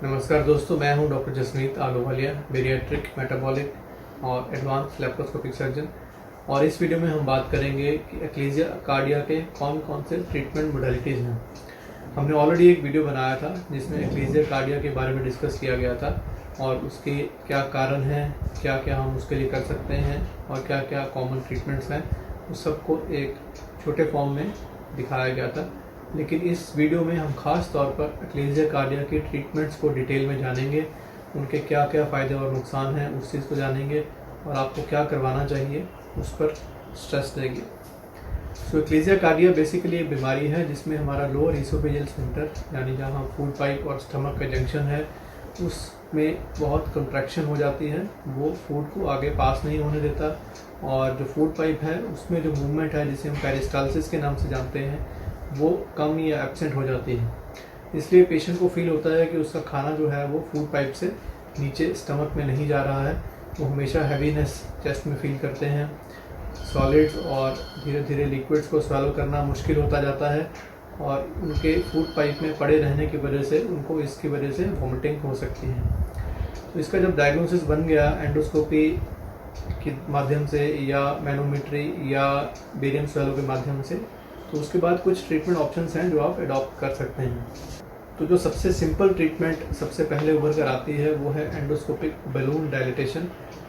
नमस्कार दोस्तों, मैं हूं doctor Jasmeet Ahluwalia, bariatric, metabolic और एडवांस लैप्रोस्कोपिक सर्जन। और इस वीडियो में हम बात करेंगे कि एक्लीसिया कार्डिया के कौन कौन से ट्रीटमेंट मोडालिटीज़ हैं। हमने ऑलरेडी एक वीडियो बनाया था जिसमें एक्लीसिया कार्डिया के बारे में डिस्कस किया गया था और उसके क्या कारण हैं, क्या क्या हम उसके लिए कर सकते हैं और क्या क्या कॉमन ट्रीटमेंट्स हैं, उस सबको एक छोटे फॉर्म में दिखाया गया था। लेकिन इस वीडियो में हम खास तौर पर एक्लीसिया कार्डिया के ट्रीटमेंट्स को डिटेल में जानेंगे, उनके क्या क्या फ़ायदे और नुकसान हैं उस चीज़ को जानेंगे और आपको क्या करवाना चाहिए उस पर स्ट्रेस देंगे। सो एक्लीसिया कार्डिया बेसिकली एक बीमारी है जिसमें हमारा लोअर ईसोफेजियल स्फिंक्टर, यानी जहाँ फूड पाइप और स्टमक का जंक्शन है, उसमें बहुत कंट्रैक्शन हो जाती है। वो फूड को आगे पास नहीं होने देता और जो फूड पाइप है उसमें जो मूवमेंट है, जिसे हम पेरिस्टाल्सिस के नाम से जानते हैं, वो कम या एब्सेंट हो जाती है। इसलिए पेशेंट को फील होता है कि उसका खाना जो है वो फूड पाइप से नीचे स्टमक में नहीं जा रहा है। वो हमेशा हैवीनेस चेस्ट में फील करते हैं, सॉलिड्स और धीरे धीरे लिक्विड्स को स्वैलो करना मुश्किल होता जाता है और उनके फूड पाइप में पड़े रहने की वजह से उनको इसकी वजह से वॉमिटिंग हो सकती है। तो इसका जब डायग्नोसिस बन गया एंडोस्कोपी के माध्यम से या मैनोमेट्री या बेरियम स्वैलो के माध्यम से, तो उसके बाद कुछ ट्रीटमेंट ऑप्शंस हैं जो आप अडॉप्ट कर सकते हैं। तो जो सबसे सिंपल ट्रीटमेंट सबसे पहले उभर कर आती है वो है एंडोस्कोपिक बलून डायलिटेशन,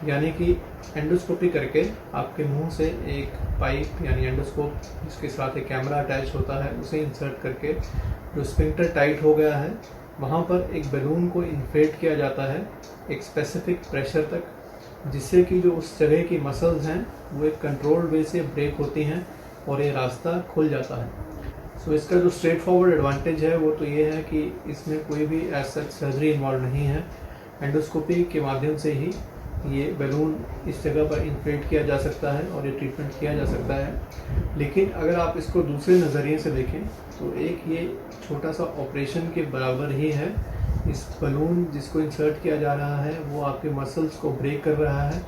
यानी कि एंडोस्कोपी करके आपके मुंह से एक पाइप यानी एंडोस्कोप जिसके साथ एक कैमरा अटैच होता है उसे इंसर्ट करके जो स्फिंक्टर टाइट हो गया है वहाँ पर एक बलून को इन्फ्लेट किया जाता है एक स्पेसिफिक प्रेशर तक, जिससे कि जो उस जगह की मसल्स हैं वो एक कंट्रोल्ड वे से ब्रेक होती हैं और ये रास्ता खुल जाता है। सो इसका जो स्ट्रेट फॉरवर्ड एडवांटेज है वो तो ये है कि इसमें कोई भी एज सच सर्जरी इन्वॉल्व नहीं है। एंडोस्कोपी के माध्यम से ही ये बैलून इस जगह पर इन्फ्लेट किया जा सकता है और ये ट्रीटमेंट किया जा सकता है। लेकिन अगर आप इसको दूसरे नज़रिए से देखें तो एक ये छोटा सा ऑपरेशन के बराबर ही है। इस बलून जिसको इंसर्ट किया जा रहा है वो आपके मसल्स को ब्रेक कर रहा है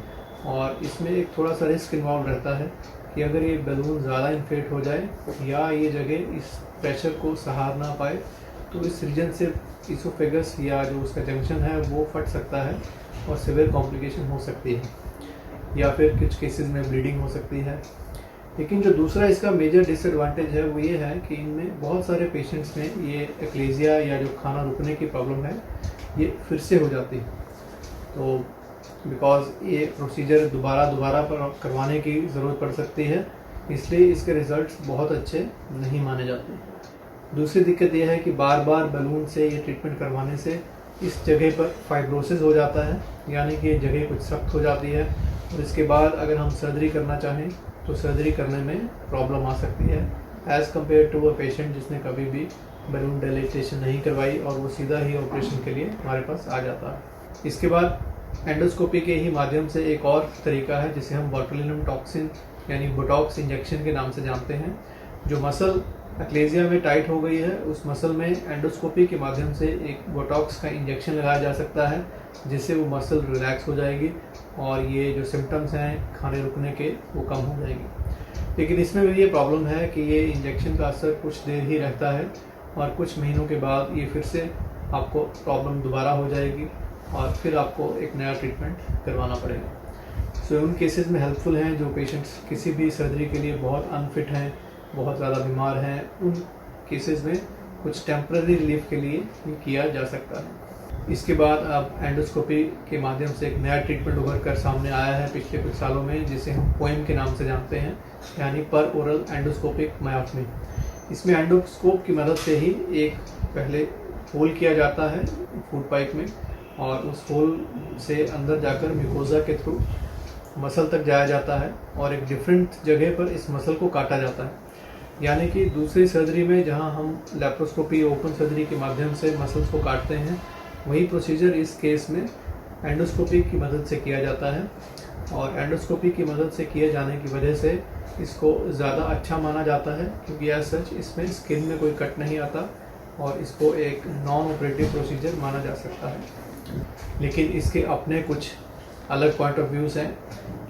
और इसमें एक थोड़ा सा रिस्क इन्वॉल्व रहता है कि अगर ये बैलून ज़्यादा इन्फ्लेट हो जाए या ये जगह इस प्रेशर को सहार ना पाए तो इस रीजन से इसोफेगस या जो उसका जंक्शन है वो फट सकता है और सिवियर कॉम्प्लिकेशन हो सकती है या फिर कुछ केसेस में ब्लीडिंग हो सकती है। लेकिन जो दूसरा इसका मेजर डिसएडवांटेज है वो ये है कि इनमें बहुत सारे पेशेंट्स में ये एक्लेजिया या जो खाना रुकने की प्रॉब्लम है ये फिर से हो जाती है। तो बिकॉज ये प्रोसीजर दोबारा पर करवाने की ज़रूरत पड़ सकती है, इसलिए इसके रिज़ल्ट्स बहुत अच्छे नहीं माने जाते। दूसरी दिक्कत यह है कि बार बार बलून से ये ट्रीटमेंट करवाने से इस जगह पर फाइब्रोसिस हो जाता है, यानी कि ये जगह कुछ सख्त हो जाती है और इसके बाद अगर हम सर्जरी करना चाहें तो सर्जरी करने में प्रॉब्लम आ सकती है as compare to a patient जिसने कभी भी बलून डायलिटेशन नहीं करवाई और वो सीधा ही ऑपरेशन के लिए हमारे पास आ जाता है। इसके बाद एंडोस्कोपी के ही माध्यम से एक और तरीका है जिसे हम बोटुलिनम टॉक्सिन यानी बोटॉक्स इंजेक्शन के नाम से जानते हैं। जो मसल एक्लेजिया में टाइट हो गई है उस मसल में एंडोस्कोपी के माध्यम से एक बोटॉक्स का इंजेक्शन लगाया जा सकता है जिससे वो मसल रिलैक्स हो जाएगी और ये जो सिम्टम्स हैं खाने रुकने के वो कम हो जाएंगे। लेकिन इसमें भी ये प्रॉब्लम है कि ये इंजेक्शन का असर कुछ देर ही रहता है और कुछ महीनों के बाद ये फिर से आपको प्रॉब्लम दोबारा हो जाएगी और फिर आपको एक नया ट्रीटमेंट करवाना पड़ेगा। सो उन केसेस में हेल्पफुल हैं जो पेशेंट्स किसी भी सर्जरी के लिए बहुत अनफिट हैं, बहुत ज़्यादा बीमार हैं, उन केसेस में कुछ टेम्पररी रिलीफ के लिए ये किया जा सकता है। इसके बाद अब एंडोस्कोपी के माध्यम से एक नया ट्रीटमेंट उभर कर सामने आया है पिछले कुछ सालों में, जिसे हम पोएम के नाम से जानते हैं, यानी पर ओरल एंडोस्कोपिक मायोटमी। इसमें एंडोस्कोप की मदद से ही एक पहले होल किया जाता है फूड पाइप में और उस होल से अंदर जाकर म्यूकोजा के थ्रू मसल तक जाया जाता है और एक डिफरेंट जगह पर इस मसल को काटा जाता है। यानी कि दूसरी सर्जरी में जहां हम लैप्रोस्कोपी ओपन सर्जरी के माध्यम से मसल्स को काटते हैं, वही प्रोसीजर इस केस में एंडोस्कोपी की मदद से किया जाता है और एंडोस्कोपी की मदद से किए जाने की वजह से इसको ज़्यादा अच्छा माना जाता है क्योंकि एज सच इसमें स्किन में कोई कट नहीं आता और इसको एक नॉन ऑपरेटिव प्रोसीजर माना जा सकता है। लेकिन इसके अपने कुछ अलग पॉइंट ऑफ व्यूज़ हैं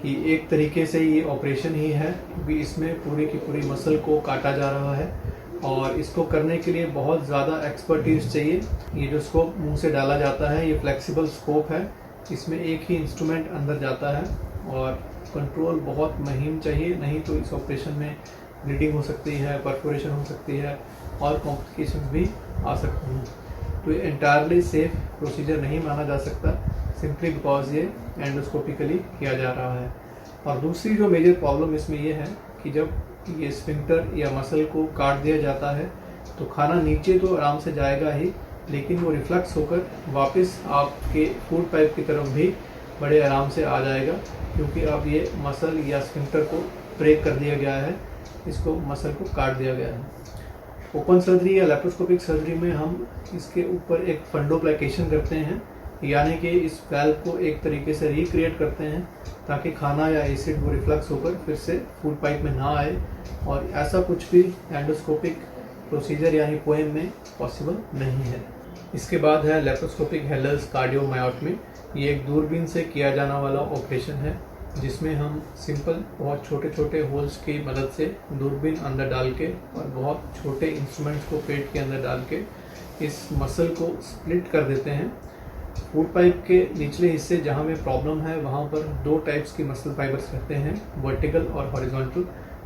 कि एक तरीके से ये ऑपरेशन ही है क्योंकि इसमें पूरी की पूरी मसल को काटा जा रहा है और इसको करने के लिए बहुत ज़्यादा एक्सपर्टीज चाहिए। ये जो स्कोप मुंह से डाला जाता है ये फ्लेक्सिबल स्कोप है, इसमें एक ही इंस्ट्रूमेंट अंदर जाता है और कंट्रोल बहुत महीन चाहिए, नहीं तो इस ऑपरेशन में ब्लीडिंग हो सकती है, परफोरेशन हो सकती है और कॉम्प्लिकेशन भी आ सकती हैं। तो ये एंटायरली सेफ प्रोसीजर नहीं माना जा सकता, सिंपली बिकॉज ये एंडोस्कोपिकली किया जा रहा है। और दूसरी जो मेजर प्रॉब्लम इसमें ये है कि जब ये स्फिंक्टर या मसल को काट दिया जाता है तो खाना नीचे तो आराम से जाएगा ही, लेकिन वो रिफ्लक्स होकर वापस आपके फूड पाइप की तरफ भी बड़े आराम से आ जाएगा, क्योंकि अब ये मसल या स्फिंक्टर को ब्रेक कर दिया गया है, इसको मसल को काट दिया गया है। ओपन सर्जरी या लेप्रोस्कोपिक सर्जरी में हम इसके ऊपर एक फंडोप्लाइकेशन करते हैं, यानी कि इस वैल्व को एक तरीके से रिक्रिएट करते हैं ताकि खाना या एसिड वो रिफ्लक्स होकर फिर से फूड पाइप में ना आए, और ऐसा कुछ भी एंडोस्कोपिक प्रोसीजर यानी पोएम में पॉसिबल नहीं है। इसके बाद है लेप्रोस्कोपिक हेलर्स कार्डियोमायोटमी। ये एक दूरबीन से किया जाने वाला ऑपरेशन है जिसमें हम सिंपल बहुत छोटे छोटे होल्स की मदद से दूरबीन अंदर डाल के और बहुत छोटे इंस्ट्रूमेंट्स को पेट के अंदर डाल के इस मसल को स्प्लिट कर देते हैं। फूड पाइप के निचले हिस्से जहाँ में प्रॉब्लम है वहाँ पर दो टाइप्स की मसल फाइबर्स रहते हैं, वर्टिकल और हॉरिजॉन्टल।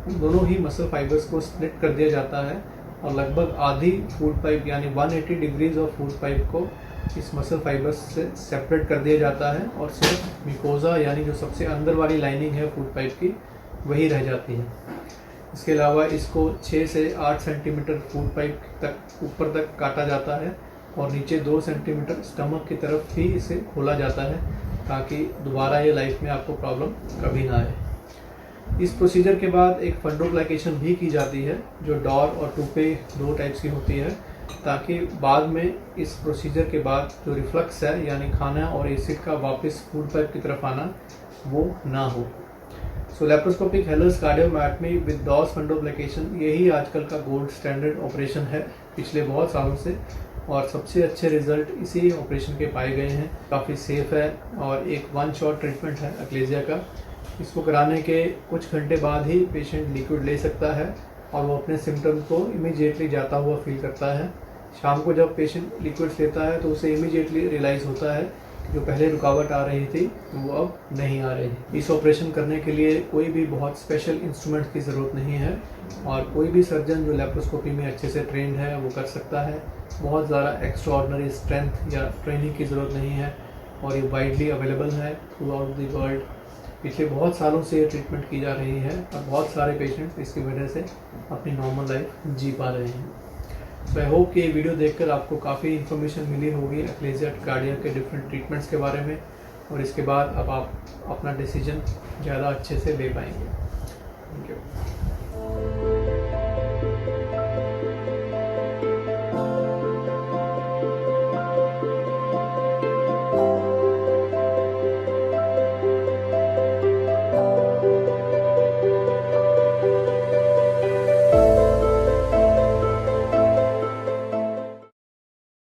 उन दोनों ही मसल फाइबर्स को स्प्लिट कर दिया जाता है और लगभग आधी फूड पाइप यानी 180 डिग्रीज ऑफ फूड पाइप को इस मसल फाइबर्स से सेपरेट कर दिया जाता है और सिर्फ म्यूकोजा यानी जो सबसे अंदर वाली लाइनिंग है फूड पाइप की वही रह जाती है। इसके अलावा इसको 6 से 8 सेंटीमीटर फूड पाइप तक ऊपर तक काटा जाता है और नीचे 2 सेंटीमीटर स्टमक की तरफ भी इसे खोला जाता है ताकि दोबारा ये लाइफ में आपको प्रॉब्लम कभी ना आए। इस प्रोसीजर के बाद एक फंडोप्लाइकेशन भी की जाती है जो डॉर और टूपे दो टाइप्स की होती है, ताकि बाद में इस प्रोसीजर के बाद जो रिफ्लक्स है यानी खाना और एसिड का वापस फूड पाइप की तरफ आना वो ना हो। सो लेप्रोस्कोपिक हेलर्स कार्डियोमायोटमी विद डॉस फंडोप्लाइकेशन यही आजकल का गोल्ड स्टैंडर्ड ऑपरेशन है पिछले बहुत सालों से, और सबसे अच्छे रिजल्ट इसी ऑपरेशन के पाए गए हैं। काफ़ी सेफ है और एक वन शॉट ट्रीटमेंट है अक्लेजिया का। इसको कराने के कुछ घंटे बाद ही पेशेंट लिक्विड ले सकता है और वो अपने सिम्टम्स को इमीडिएटली जाता हुआ फील करता है। शाम को जब पेशेंट लिक्विड्स लेता है तो उसे इमीडिएटली रियलाइज़ होता है कि जो पहले रुकावट आ रही थी वो अब नहीं आ रही। इस ऑपरेशन करने के लिए कोई भी बहुत स्पेशल इंस्ट्रूमेंट की ज़रूरत नहीं है और कोई भी सर्जन जो लेप्रोस्कोपी में अच्छे से ट्रेंड है वो कर सकता है। बहुत ज़्यादा एक्स्ट्रा ऑर्डिनरी स्ट्रेंथ या ट्रेनिंग की ज़रूरत नहीं है और ये वाइडली अवेलेबल है थ्रू आउट द वर्ल्ड। पिछले बहुत सालों से ये ट्रीटमेंट की जा रही है और बहुत सारे पेशेंट्स इसकी वजह से अपनी नॉर्मल लाइफ जी पा रहे हैं। सो आई होप कि ये वीडियो देखकर आपको काफ़ी इन्फॉर्मेशन मिली होगी अक्लेजिया कार्डिया के डिफरेंट ट्रीटमेंट्स के बारे में, और इसके बाद अब आप अपना डिसीजन ज़्यादा अच्छे से ले पाएंगे। Thank you.